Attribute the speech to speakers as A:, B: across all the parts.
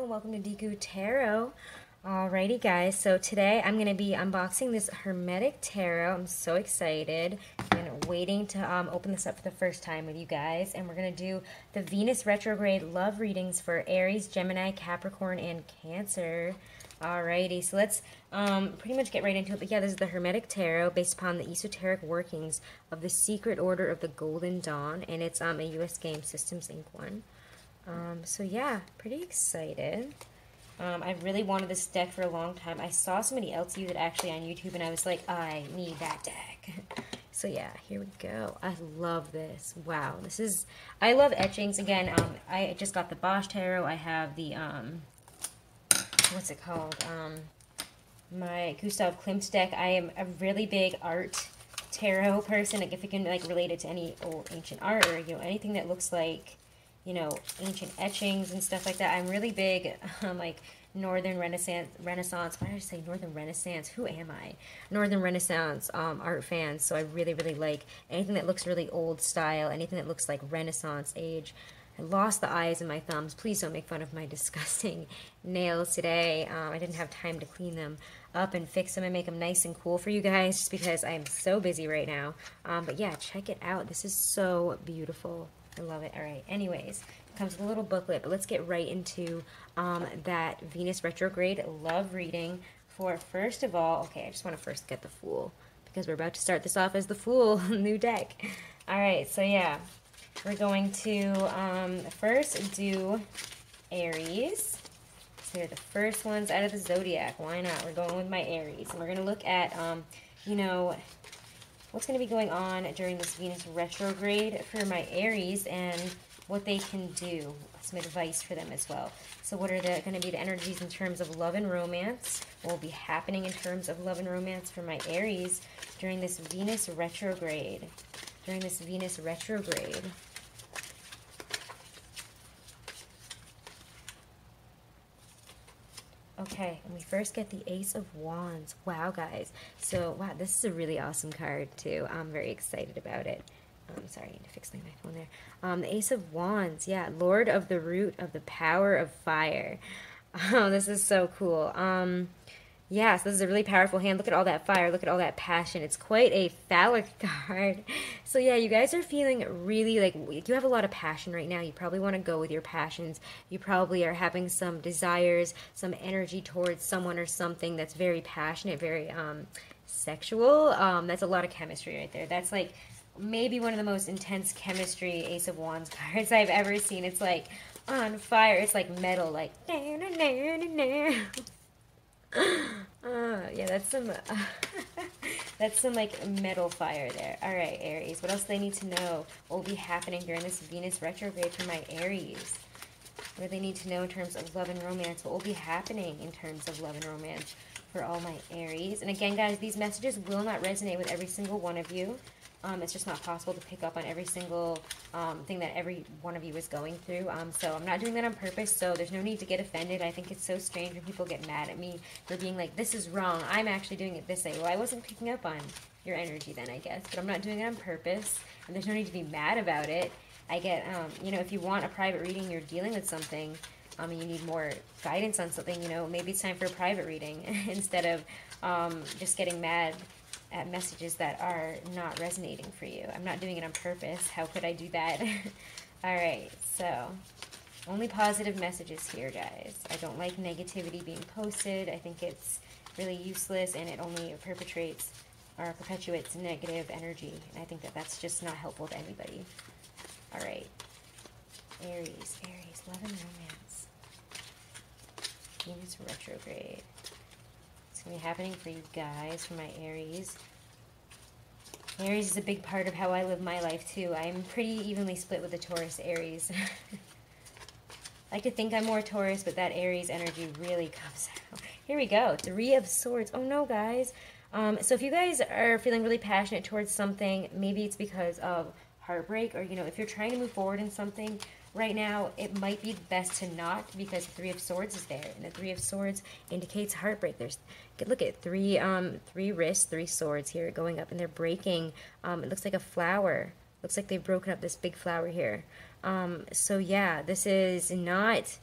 A: and welcome to Deku Tarot. Alrighty guys, so today I'm going to be unboxing this Hermetic Tarot. I'm so excited and waiting to open this up for the first time with you guys. And we're going to do the Venus Retrograde love readings for Aries, Gemini, Capricorn, and Cancer. Alrighty, so let's pretty much get right into it. But yeah, this is the Hermetic Tarot based upon the esoteric workings of the Secret Order of the Golden Dawn. And it's a US Game Systems Inc. one. So yeah, pretty excited. I've really wanted this deck for a long time. I saw somebody else use it actually on YouTube, and I was like, I need that deck. So yeah, here we go. I love this. Wow, this is, I love etchings. Again, I just got the Bosch Tarot. I have the, what's it called? My Gustav Klimt deck. I am a really big art tarot person. Like if you can like relate it to any old ancient art or, you know, anything that looks like, you know, ancient etchings and stuff like that. I'm really big like Northern Renaissance, why did I say Northern Renaissance? Who am I? Northern Renaissance art fans. So I really, really like anything that looks really old style, anything that looks like Renaissance age. I lost the eyes in my thumbs. Please don't make fun of my disgusting nails today. I didn't have time to clean them up and fix them and make them nice and cool for you guys just because I'm so busy right now. But yeah, check it out. This is so beautiful. I love it. All right. Anyways, it comes with a little booklet, but let's get right into that Venus Retrograde love reading for, first of all, okay, I just want to first get the Fool because we're about to start this off as the Fool, new deck. All right. So yeah, we're going to first do Aries. So they're the first ones out of the Zodiac. Why not? We're going with my Aries. And we're going to look at, you know, what's going to be going on during this Venus retrograde for my Aries and what they can do. Some advice for them as well. So what are going to be the energies in terms of love and romance? What will be happening in terms of love and romance for my Aries during this Venus retrograde? During this Venus retrograde. Okay, and we first get the Ace of Wands. Wow, guys. So, wow, this is a really awesome card, too. I'm very excited about it. Sorry, I need to fix my phone there. The Ace of Wands, yeah. Lord of the Root of the Power of Fire. Oh, this is so cool. Yeah, so this is a really powerful hand. Look at all that fire. Look at all that passion. It's quite a phallic card. So yeah, you guys are feeling really like you have a lot of passion right now. You probably want to go with your passions. You probably are having some desires, some energy towards someone or something that's very passionate, very sexual. That's a lot of chemistry right there. That's like maybe one of the most intense chemistry Ace of Wands cards I've ever seen. It's like on fire. It's like metal, like yeah, that's some like metal fire there. All right, Aries, what else do they need to know? What will be happening during this Venus retrograde for my Aries? What do they need to know in terms of love and romance? What will be happening in terms of love and romance for all my Aries? And again, guys, these messages will not resonate with every single one of you. It's just not possible to pick up on every single thing that every one of you is going through. So I'm not doing that on purpose, so there's no need to get offended. I think it's so strange when people get mad at me for being like, this is wrong. I'm actually doing it this way. Well, I wasn't picking up on your energy then, I guess. But I'm not doing it on purpose, and there's no need to be mad about it. I get, you know, if you want a private reading, you're dealing with something, and you need more guidance on something, you know, maybe it's time for a private reading instead of just getting mad at messages that are not resonating for you. I'm not doing it on purpose. How could I do that? All right, so only positive messages here, guys. I don't like negativity being posted. I think it's really useless, and it only perpetuates negative energy. And I think that that's just not helpful to anybody. All right, Aries, love and romance. Venus retrograde. It's going to be happening for you guys, for my Aries. Aries is a big part of how I live my life, too. I'm pretty evenly split with the Taurus Aries. I like to think I'm more Taurus, but that Aries energy really comes out. Here we go. 3 of Swords. Oh, no, guys. So if you guys are feeling really passionate towards something, maybe it's because of heartbreak, or, you know, if you're trying to move forward in something, right now, it might be best to not, because 3 of Swords is there, and the 3 of Swords indicates heartbreak. There's, look at three wrists, 3 swords here going up, and they're breaking. It looks like a flower. Looks like they've broken up this big flower here. So yeah, this is not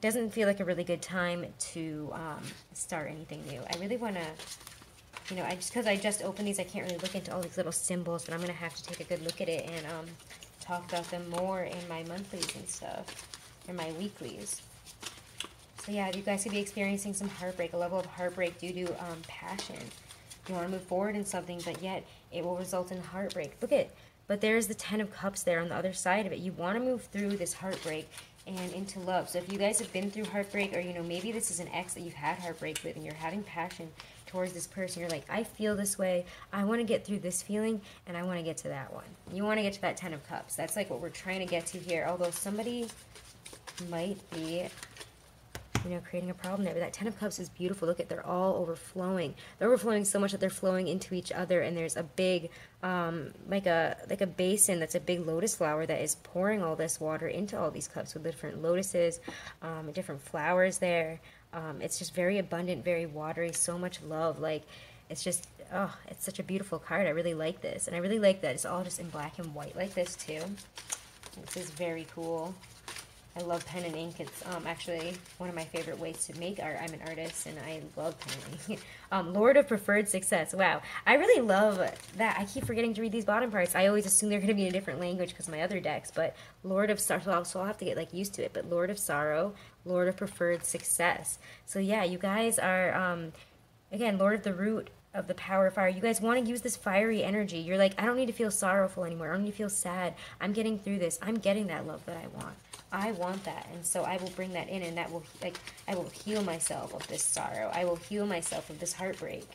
A: doesn't feel like a really good time to start anything new. I really want to, you know, because I just opened these, I can't really look into all these little symbols, but I'm going to have to take a good look at it and talk about them more in my monthlies and stuff, or my weeklies. So yeah, you guys could be experiencing some heartbreak, a level of heartbreak due to passion. You want to move forward in something, but yet it will result in heartbreak. Look at, but there's the 10 of Cups there on the other side of it. You want to move through this heartbreak and into love. So if you guys have been through heartbreak, or, you know, maybe this is an ex that you've had heartbreak with and you're having passion towards this person, you're like, I feel this way, I want to get through this feeling, and I want to get to that one. You want to get to that 10 of Cups. That's like what we're trying to get to here, although somebody might be, you know, creating a problem there. But that 10 of Cups is beautiful. Look at, they're all overflowing. They're overflowing so much that they're flowing into each other, and there's a big, like a basin that's a big lotus flower that is pouring all this water into all these cups with different lotuses, different flowers there. It's just very abundant, very watery, so much love. Like, it's just, oh, it's such a beautiful card. I really like this, and I really like that it's all just in black and white like this too. This is very cool. I love pen and ink. It's actually one of my favorite ways to make art. I'm an artist, and I love pen and ink. Lord of Preferred Success. Wow. I really love that. I keep forgetting to read these bottom parts. I always assume they're going to be in a different language because of my other decks. But Lord of Sorrow, so I'll have to get like used to it. But Lord of Sorrow, Lord of Preferred Success. So yeah, you guys are, again, Lord of the Root of the Power of Fire. You guys want to use this fiery energy. You're like, I don't need to feel sorrowful anymore. I don't need to feel sad. I'm getting through this. I'm getting that love that I want. I want that, and so I will bring that in, and that will, like, I will heal myself of this sorrow. I will heal myself of this heartbreak.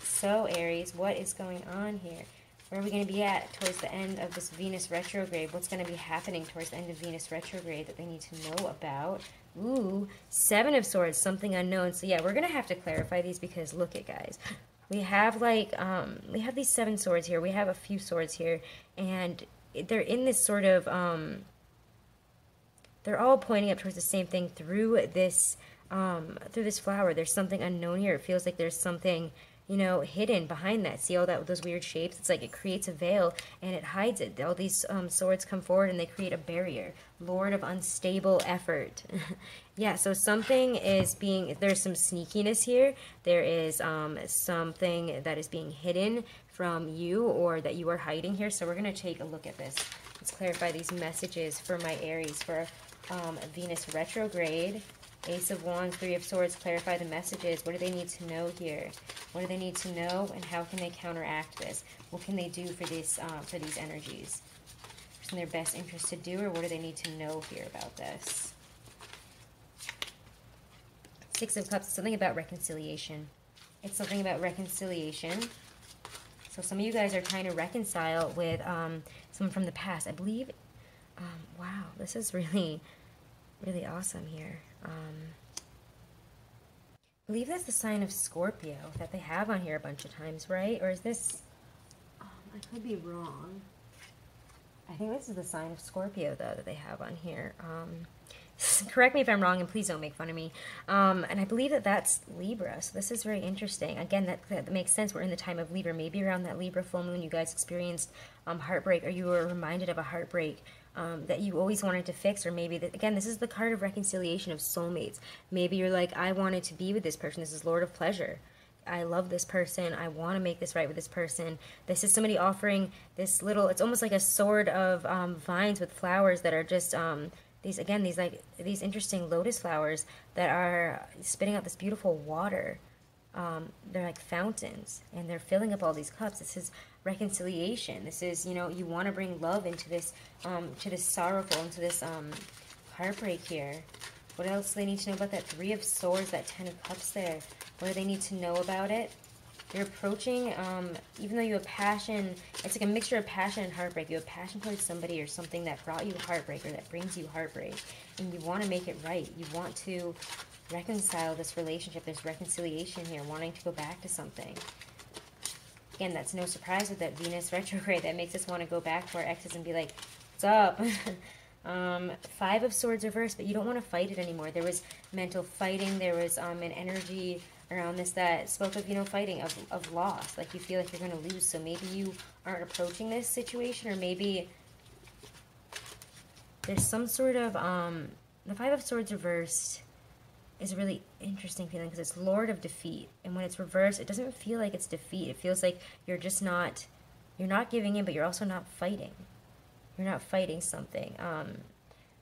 A: So, Aries, what is going on here? Where are we going to be at towards the end of this Venus retrograde? What's going to be happening towards the end of Venus retrograde that they need to know about? Ooh, 7 of Swords, something unknown. So, yeah, we're going to have to clarify these because, look at, guys. We have, like, we have these 7 swords here. We have a few swords here, and they're in this sort of, they're all pointing up towards the same thing through this flower. There's something unknown here. It feels like there's something, you know, hidden behind that. See all that, those weird shapes? It's like it creates a veil and it hides it. All these swords come forward and they create a barrier. Lord of Unstable Effort. Yeah, so something is being, there's some sneakiness here. There is something that is being hidden from you, or that you are hiding here. So we're going to take a look at this. Let's clarify these messages for my Aries for Venus retrograde. Ace of Wands, 3 of Swords, clarify the messages. What do they need to know here? What do they need to know, and how can they counteract this? What can they do for these energies? What's in their best interest to do, or what do they need to know here about this? 6 of Cups, something about reconciliation. It's something about reconciliation. So some of you guys are trying to reconcile with someone from the past. I believe, wow, this is really, really awesome here. I believe that's the sign of Scorpio that they have on here a bunch of times, right? Or is this, I could be wrong. I think this is the sign of Scorpio, though, that they have on here. Correct me if I'm wrong, and please don't make fun of me. And I believe that that's Libra, so this is very interesting. Again, that makes sense. We're in the time of Libra. Maybe around that Libra full moon, you guys experienced heartbreak, or you were reminded of a heartbreak that you always wanted to fix, or maybe, again, this is the card of reconciliation of soulmates. Maybe you're like, I wanted to be with this person. This is Lord of Pleasure. I love this person. I want to make this right with this person. This is somebody offering this little, it's almost like a sword of vines with flowers that are just, these interesting lotus flowers that are spitting out this beautiful water. They're like fountains, and they're filling up all these cups. This is reconciliation. This is, you know, you want to bring love into this, to this sorrowful, into this heartbreak here. What else do they need to know about that 3 of Swords, that 10 of Cups there? What do they need to know about it? You're approaching, even though you have passion, it's like a mixture of passion and heartbreak. You have passion towards somebody or something that brought you heartbreak, or that brings you heartbreak, and you want to make it right. You want to reconcile this relationship. There's reconciliation here, wanting to go back to something. Again, that's no surprise with that Venus retrograde. That makes us want to go back to our exes and be like, what's up? 5 of Swords reversed, but you don't want to fight it anymore. There was mental fighting. There was an energy around this that spoke of, you know, fighting, of loss. Like you feel like you're going to lose. So maybe you aren't approaching this situation, or maybe there's some sort of The Five of Swords reversed is a really interesting feeling because it's Lord of Defeat. And when it's reversed, it doesn't feel like it's defeat. It feels like you're just not, you're not giving in, but you're also not fighting. You're not fighting something.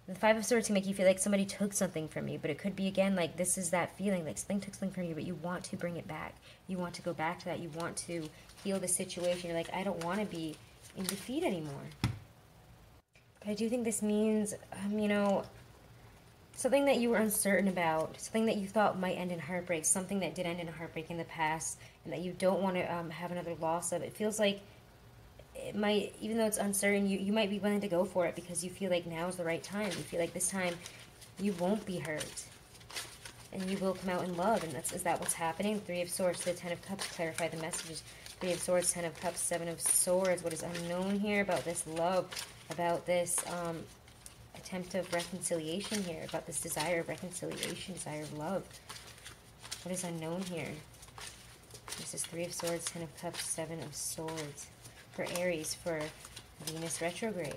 A: The Five of Swords can make you feel like somebody took something from you, but it could be, again, like this is that feeling, like something took something from you, but you want to bring it back. You want to go back to that. You want to heal the situation. You're like, I don't want to be in defeat anymore. But I do think this means, you know, something that you were uncertain about, something that you thought might end in heartbreak, something that did end in a heartbreak in the past, and that you don't want to have another loss of. It feels like it might, even though it's uncertain, you might be willing to go for it because you feel like now is the right time. You feel like this time you won't be hurt. And you will come out in love. And is that what's happening? Three of Swords, the Ten of Cups, clarify the messages. Three of Swords, Ten of Cups, Seven of Swords. What is unknown here about this love, about this attempt of reconciliation here, about this desire of reconciliation, desire of love? What is unknown here? This is Three of Swords, Ten of Cups, Seven of Swords. For Aries, for Venus retrograde.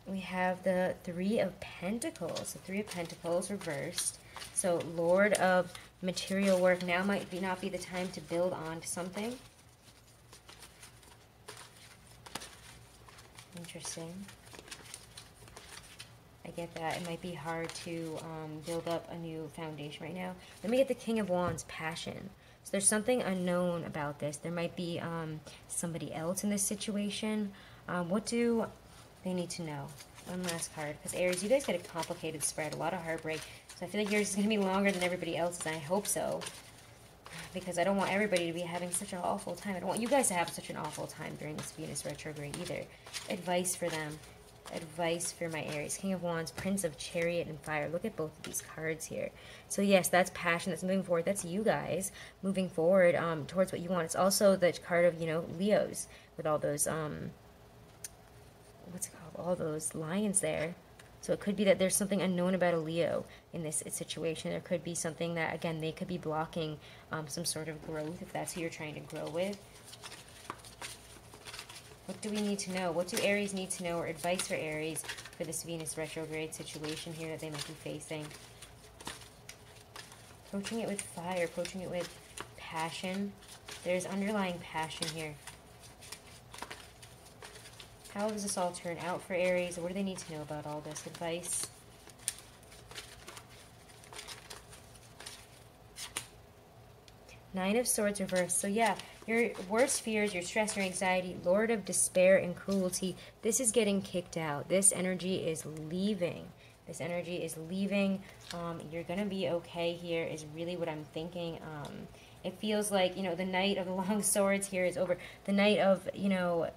A: We have the Three of Pentacles. The Three of Pentacles reversed. So Lord of material work. Now might not be the time to build on to something. Interesting. I get that. It might be hard to build up a new foundation right now. Let me get the King of Wands, passion. So there's something unknown about this. There might be somebody else in this situation. What do they need to know? One last card. Because Aries, you guys get a complicated spread. A lot of heartbreak. So I feel like yours is going to be longer than everybody else's. And I hope so. Because I don't want everybody to be having such an awful time. I don't want you guys to have such an awful time during this Venus retrograde either. Advice for them. Advice for my Aries. King of Wands, Prince of Chariot and Fire. Look at both of these cards here. So yes, that's passion. That's moving forward. That's you guys moving forward towards what you want. It's also the card of, you know, Leos with all those, what's it called? All those lions there. So it could be that there's something unknown about a Leo in this situation. There could be something that, again, they could be blocking some sort of growth if that's who you're trying to grow with. What do we need to know? What do Aries need to know, or advice for Aries for this Venus retrograde situation here that they might be facing? Approaching it with fire, approaching it with passion. There's underlying passion here. How does this all turn out for Aries? What do they need to know about all this? Advice. Nine of Swords reversed. So yeah, your worst fears, your stress, your anxiety, Lord of Despair and Cruelty, this is getting kicked out. This energy is leaving. This energy is leaving. You're going to be okay here is really what I'm thinking. It feels like, you know, the Knight of the Long Swords here is over. The Knight of, you know,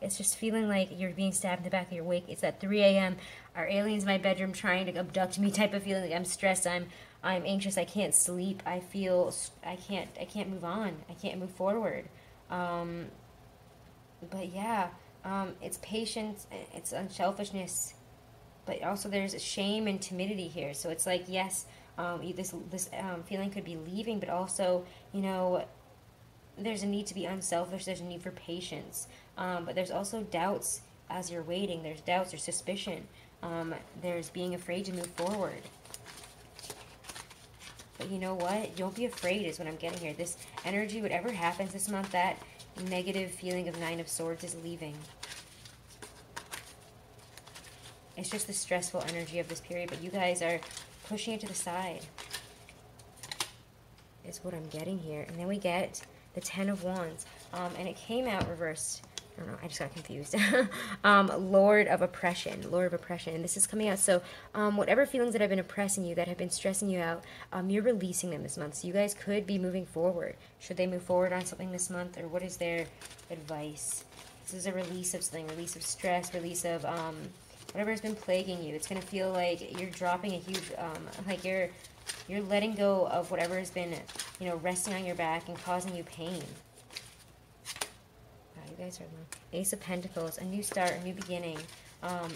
A: it's just feeling like you're being stabbed in the back of your wake. It's at 3 a.m. Are aliens in my bedroom trying to abduct me type of feeling. Like I'm stressed. I'm anxious. I can't sleep. I feel I can't move on. I can't move forward. But yeah, it's patience. It's unselfishness. But also there's shame and timidity here. So it's like, yes, this feeling could be leaving, but also, you know, there's a need to be unselfish. There's a need for patience. But there's also doubts as you're waiting. There's doubts. There's suspicion. There's being afraid to move forward. But you know what? Don't be afraid is what I'm getting here. This energy, whatever happens this month, that negative feeling of Nine of Swords is leaving. It's just the stressful energy of this period. But you guys are pushing it to the side. Is what I'm getting here. And then we get the Ten of Wands. And it came out reversed. I don't know, I just got confused. Lord of Oppression. Lord of Oppression. And this is coming out. So whatever feelings that have been oppressing you, that have been stressing you out, you're releasing them this month. So you guys could be moving forward. Should they move forward on something this month? Or what is their advice? This is a release of something. Release of stress. Release of whatever has been plaguing you. It's going to feel like you're dropping a huge, like you're letting go of whatever has been, you know, resting on your back and causing you pain. You guys are Ace of Pentacles, a new start, a new beginning.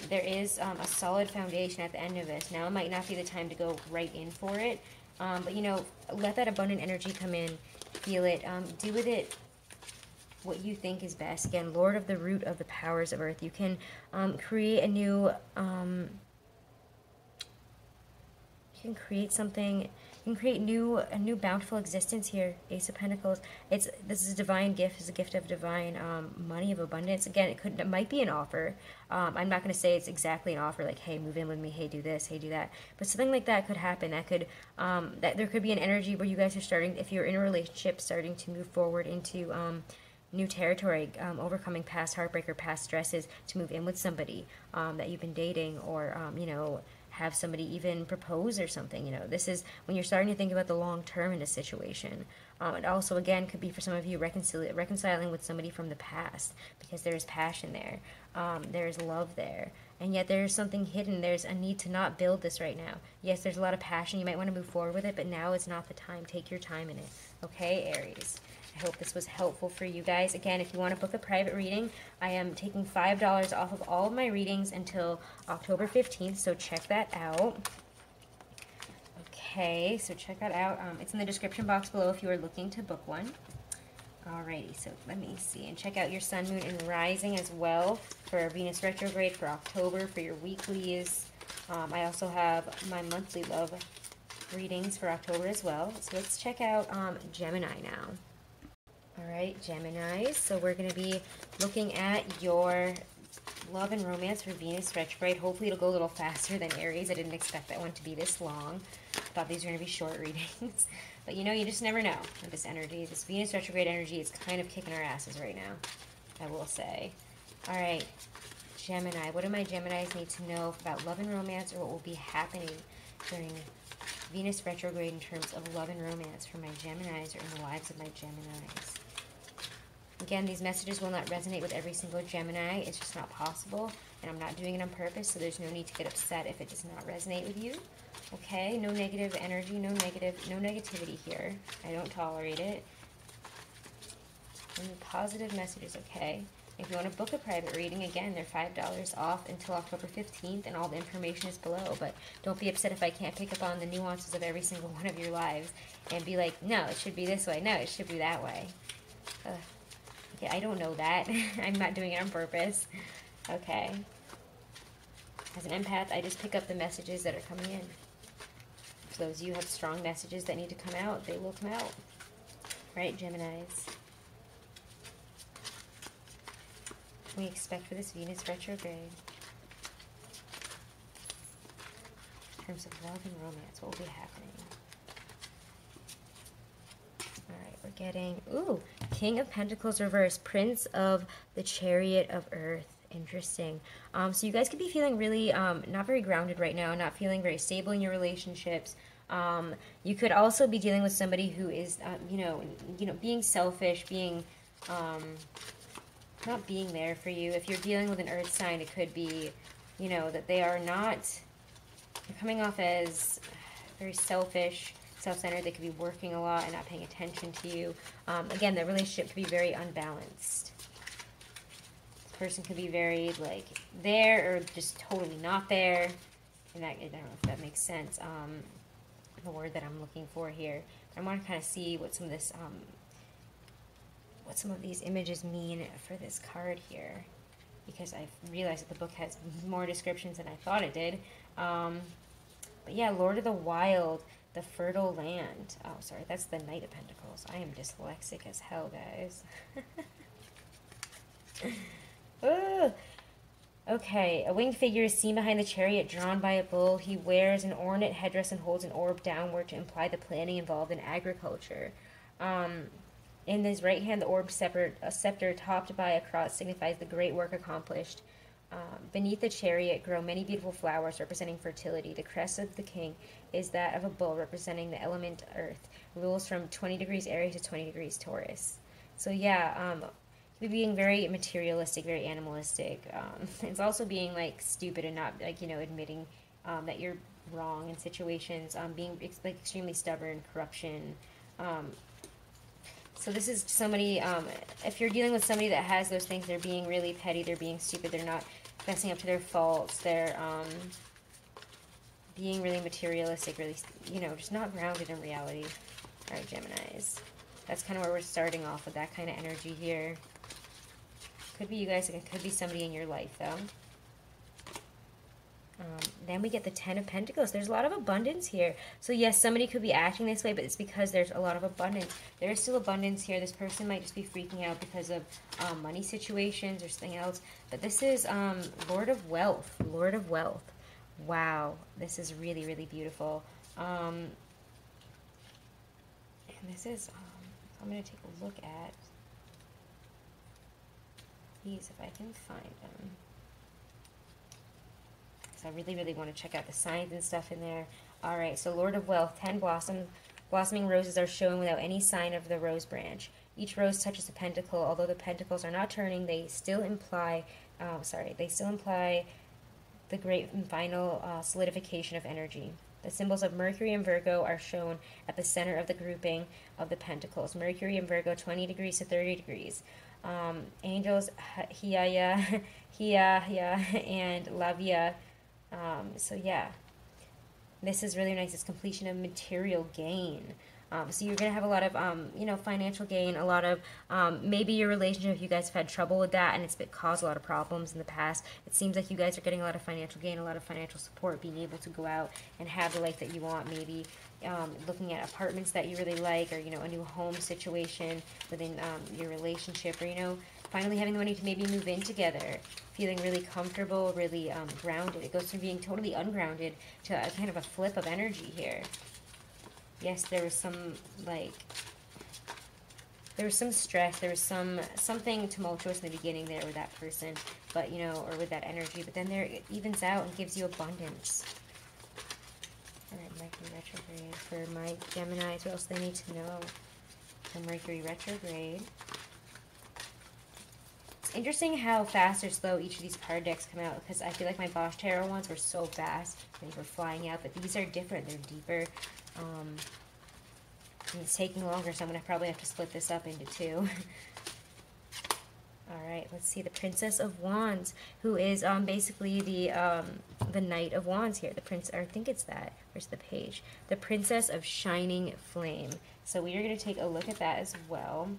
A: There is a solid foundation at the end of this. Now it might not be the time to go right in for it, but you know, let that abundant energy come in, feel it, do with it what you think is best. Again, Lord of the root of the powers of earth. You can create a new, you can create something. You can create a new bountiful existence here. Ace of Pentacles. This is a divine gift. It's a gift of divine money, of abundance. Again, it might be an offer. I'm not going to say it's exactly an offer, like, hey, move in with me, hey, do this, hey, do that. But something like that could happen. That could that there could be an energy where you guys are starting, if you're in a relationship, starting to move forward into new territory, overcoming past heartbreak or past stresses to move in with somebody that you've been dating, or you know, have somebody even propose or something. You know, this is when you're starting to think about the long term in a situation. It also, again, could be for some of you reconciling with somebody from the past, because there's passion there, there's love there, and yet there's something hidden. There's a need to not build this right now. Yes, there's a lot of passion. You might want to move forward with it, but now is not the time. Take your time in it. Okay, Aries? I hope this was helpful for you guys. Again, if you want to book a private reading, I am taking $5 off of all of my readings until October 15th, so check that out. Okay, so check that out. It's in the description box below if you are looking to book one. Alrighty, so let me see. And check out your sun, moon, and rising as well for Venus retrograde for October for your weeklies. I also have my monthly love readings for October as well. So let's check out Gemini now. Alright, Geminis, so we're going to be looking at your love and romance for Venus retrograde. Hopefully it'll go a little faster than Aries. I didn't expect that one to be this long. I thought these were going to be short readings. But you know, you just never know with this energy. This Venus retrograde energy is kind of kicking our asses right now, I will say. Alright, Gemini, what do my Geminis need to know about love and romance, or what will be happening during Venus retrograde in terms of love and romance for my Geminis, or in the lives of my Geminis? Again, these messages will not resonate with every single Gemini. It's just not possible, and I'm not doing it on purpose, so there's no need to get upset if it does not resonate with you. Okay, no negative energy, no negativity here. I don't tolerate it. And positive messages, okay. If you want to book a private reading, again, they're $5 off until October 15th, and all the information is below. But don't be upset if I can't pick up on the nuances of every single one of your lives and be like, no, it should be this way. No, it should be that way. Okay, I don't know that. I'm not doing it on purpose. Okay. As an empath, I just pick up the messages that are coming in. For those of you who have strong messages that need to come out, they will come out. Right, Geminis? What can we expect for this Venus retrograde? In terms of love and romance, what will be happening? Alright, we're getting, ooh, King of Pentacles reverse, Prince of the Chariot of Earth. Interesting. So you guys could be feeling really not very grounded right now, not feeling very stable in your relationships. You could also be dealing with somebody who is, you know, being selfish, being, not being there for you. If you're dealing with an earth sign, it could be, you know, that they are not, they're coming off as very selfish, self-centered. They could be working a lot and not paying attention to you. Again, the relationship could be very unbalanced. This person could be very, like, there or just totally not there. And that, I don't know if that makes sense. The word that I'm looking for here. I want to kind of see what some of this, what some of these images mean for this card here, because I realized that the book has more descriptions than I thought it did. But yeah, Lord of the Wild, the fertile land. Oh, sorry, that's the Knight of Pentacles. I am dyslexic as hell, guys. Okay, a winged figure is seen behind the chariot drawn by a bull. He wears an ornate headdress and holds an orb downward to imply the planning involved in agriculture. In his right hand, the orb scepter topped by a cross signifies the great work accomplished. Beneath the chariot grow many beautiful flowers representing fertility. The crest of the king is that of a bull representing the element earth. Rules from 20 degrees Aries to 20 degrees Taurus. So yeah, being very materialistic, very animalistic. It's also being like stupid and not like, you know, admitting that you're wrong in situations. Being like extremely stubborn, corruption. So this is somebody, if you're dealing with somebody that has those things, they're being really petty, they're being stupid, they're not fessing up to their faults, they're being really materialistic, really, you know, just not grounded in reality. Alright, Geminis. That's kind of where we're starting off with that kind of energy here. Could be you guys, it could be somebody in your life, though. Then we get the Ten of Pentacles. There's a lot of abundance here. So yes, somebody could be acting this way, but it's because there's a lot of abundance. There is still abundance here. This person might just be freaking out because of money situations or something else. But this is Lord of Wealth. Lord of Wealth. Wow. This is really, really beautiful. And this is, I'm going to take a look at these if I can find them. I really, really want to check out the signs and stuff in there. All right, so Lord of Wealth, 10 blossoming roses are shown without any sign of the rose branch. Each rose touches a pentacle. Although the pentacles are not turning, they still imply, the great and final solidification of energy. The symbols of Mercury and Virgo are shown at the center of the grouping of the pentacles. Mercury and Virgo, 20 degrees to 30 degrees. Angels, Hiaya, and Lavia. So yeah, this is really nice. It's completion of material gain. So you're going to have a lot of, financial gain, a lot of, maybe your relationship, if you guys have had trouble with that and it's caused a lot of problems in the past. It seems like you guys are getting a lot of financial gain, a lot of financial support, being able to go out and have the life that you want, maybe looking at apartments that you really like, or, a new home situation within your relationship, or, finally having the money to maybe move in together, feeling really comfortable, really grounded. It goes from being totally ungrounded to a kind of a flip of energy here. Yes, there was some, there was some stress, there was something tumultuous in the beginning there with that person, but, or with that energy, but then there it evens out and gives you abundance. All right, Mercury retrograde for my Geminis. What else do they need to know for Mercury retrograde? It's interesting how fast or slow each of these card decks come out, because I feel like my Bosch Tarot ones were so fast. They were flying out, but these are different. They're deeper. And it's taking longer, so I'm going to probably have to split this up into two. Alright, let's see. The Princess of Wands, who is basically the Knight of Wands here. The Prince, or I think it's that. Where's the page? The Princess of Shining Flame. So we are going to take a look at that as well.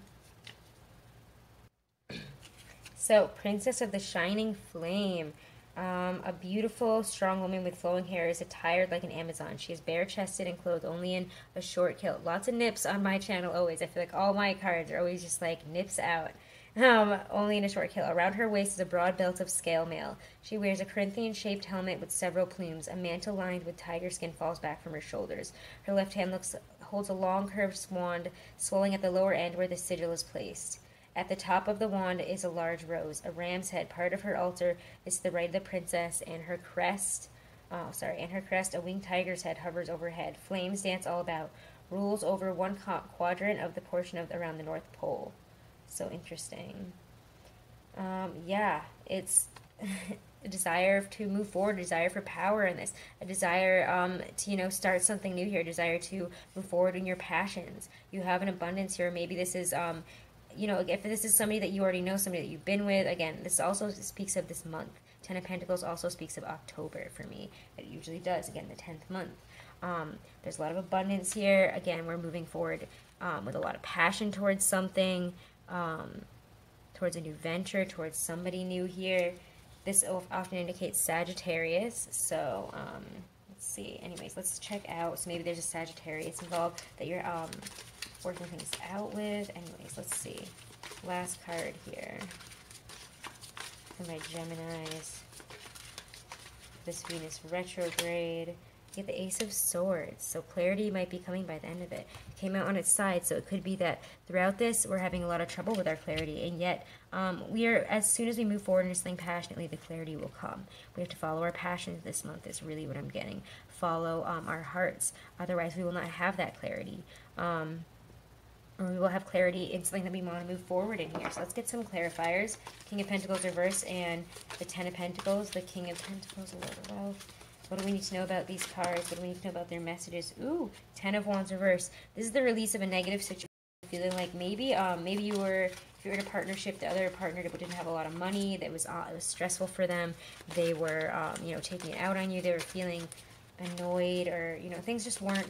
A: So, Princess of the Shining Flame. A beautiful, strong woman with flowing hair is attired like an Amazon. She is bare-chested and clothed only in a short kilt. Lots of nips on my channel always. I feel like all my cards are always just like nips out. Only in a short kilt. Around her waist is a broad belt of scale mail. She wears a Corinthian-shaped helmet with several plumes. A mantle lined with tiger skin falls back from her shoulders. Her left hand holds a long curved wand, swelling at the lower end where the sigil is placed. At the top of the wand is a large rose. A ram's head, part of her altar, is to the right of the princess, and her crest, a winged tiger's head hovers overhead. Flames dance all about, rules over one quadrant of the portion around the North Pole. So interesting. Yeah, it's a desire to move forward, a desire for power in this, a desire to, start something new here, a desire to move forward in your passions. You have an abundance here. Maybe this is, if this is somebody that you already know, somebody that you've been with, again, this also speaks of this month. Ten of Pentacles also speaks of October for me. It usually does, again, the 10th month. There's a lot of abundance here. Again, we're moving forward with a lot of passion towards something, towards a new venture, towards somebody new here. This often indicates Sagittarius, so let's see. Anyways, let's check out. So maybe there's a Sagittarius involved that you're working things out with. Anyways, let's see. Last card here for my Geminis. This Venus retrograde. You get the Ace of Swords. So clarity might be coming by the end of it. It came out on its side, so it could be that throughout this we're having a lot of trouble with our clarity, and yet as soon as we move forward into something passionately, the clarity will come. We have to follow our passions this month is really what I'm getting. Follow our hearts. Otherwise we will not have that clarity. Or we will have clarity in something that we want to move forward in here. So let's get some clarifiers. King of Pentacles reverse and the Ten of Pentacles, the King of Pentacles, Lord of Wealth. What do we need to know about these cards? What do we need to know about their messages? Ooh, Ten of Wands reverse. This is the release of a negative situation. Feeling like maybe you were, if you're in a partnership, the other partner didn't have a lot of money. That was it was stressful for them. They were taking it out on you. They were feeling annoyed, or things just weren't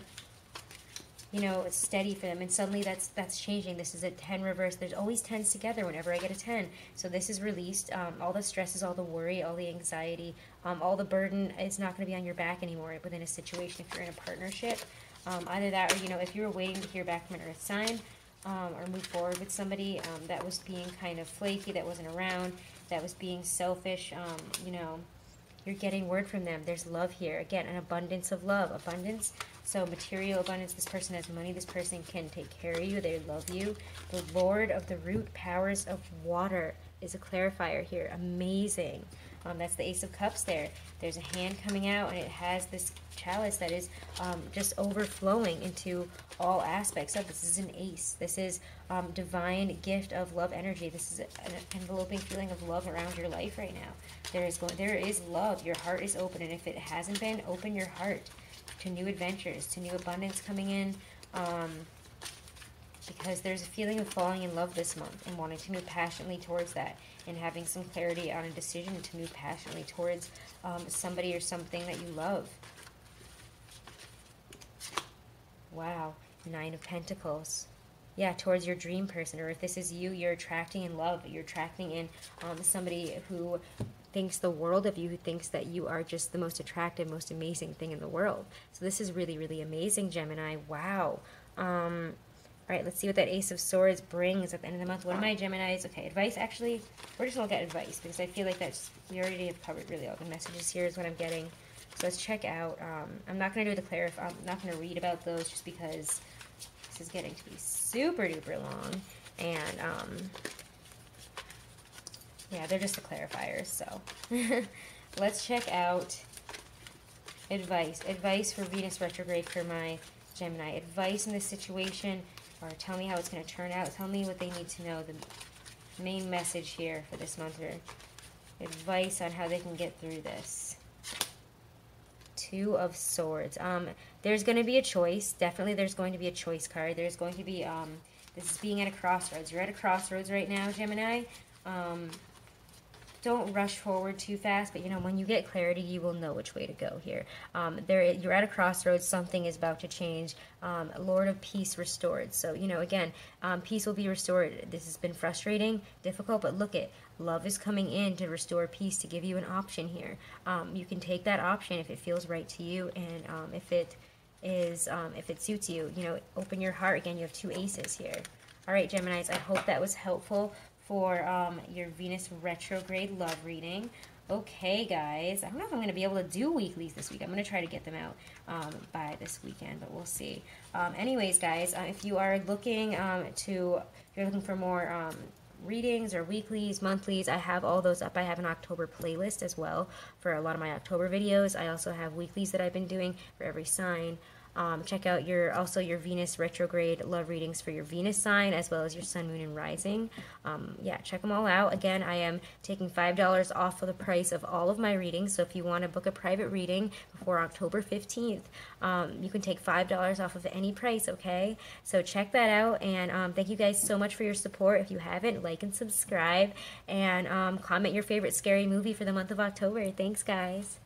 A: you know, steady for them, and suddenly that's changing. This is a 10 reverse. There's always 10s together whenever I get a 10. So this is released. All the stresses, all the worry, all the anxiety, all the burden is not going to be on your back anymore within a situation if you're in a partnership. Either that, or, you know, if you were waiting to hear back from an earth sign, or move forward with somebody that was being kind of flaky, that wasn't around, that was being selfish, you know, you're getting word from them. There's love here. Again, an abundance of love. Abundance, so material abundance. This person has money. This person can take care of you. They love you. The Lord of the Root Powers of Water is a clarifier here. Amazing. That's the Ace of Cups there. There's a hand coming out, and it has this chalice that is just overflowing into all aspects of this. This is an ace. This is divine gift of love energy. This is an enveloping feeling of love around your life right now. There is love. Your heart is open, and if it hasn't been, open your heart to new adventures, to new abundance coming in, because there's a feeling of falling in love this month and wanting to move passionately towards that, and having some clarity on a decision to move passionately towards somebody or something that you love. Wow, 9 of Pentacles. Yeah, towards your dream person, or if this is you, you're attracting in love. You're attracting in somebody who thinks the world of you, who thinks that you are just the most attractive, most amazing thing in the world. So this is really, really amazing, Gemini. Wow. All right, let's see what that Ace of Swords brings at the end of the month. What are my Geminis? Okay, advice. Actually, we're just going to look at advice because I feel like we already have covered really all the messages here is what I'm getting. So let's check out. I'm not going to do the I'm not going to read about those just because this is getting to be super duper long. And, yeah, they're just the clarifiers. So let's check out advice. Advice for Venus retrograde for my Gemini. Advice in this situation. Or tell me how it's going to turn out. Tell me what they need to know. The main message here for this month. Or advice on how they can get through this. 2 of Swords. There's going to be a choice. Definitely there's going to be a choice card. There's going to be, this is being at a crossroads. You're at a crossroads right now, Gemini. Don't rush forward too fast, but, you know, when you get clarity, you will know which way to go here. You're at a crossroads. Something is about to change. Lord of Peace restored. So, you know, again, peace will be restored. This has been frustrating, difficult, but look it. Love is coming in to restore peace, to give you an option here. You can take that option if it feels right to you, and if it suits you. You know, open your heart. Again, you have 2 aces here. All right, Geminis, I hope that was helpful for your Venus retrograde love reading. Okay, guys, I don't know if I'm going to be able to do weeklies this week. I'm going to try to get them out by this weekend, but we'll see. Anyways, guys, if you are looking you're looking for more readings or weeklies, monthlies, I have all those up. I have an October playlist as well for a lot of my October videos. I also have weeklies that I've been doing for every sign. Check out your Venus retrograde love readings for your Venus sign, as well as your sun, moon, and rising. Yeah, check them all out. Again, I am taking $5 off of the price of all of my readings. So if you want to book a private reading before October 15th, you can take $5 off of any price, okay? So check that out, and thank you guys so much for your support. If you haven't, like and subscribe, and comment your favorite scary movie for the month of October. Thanks, guys.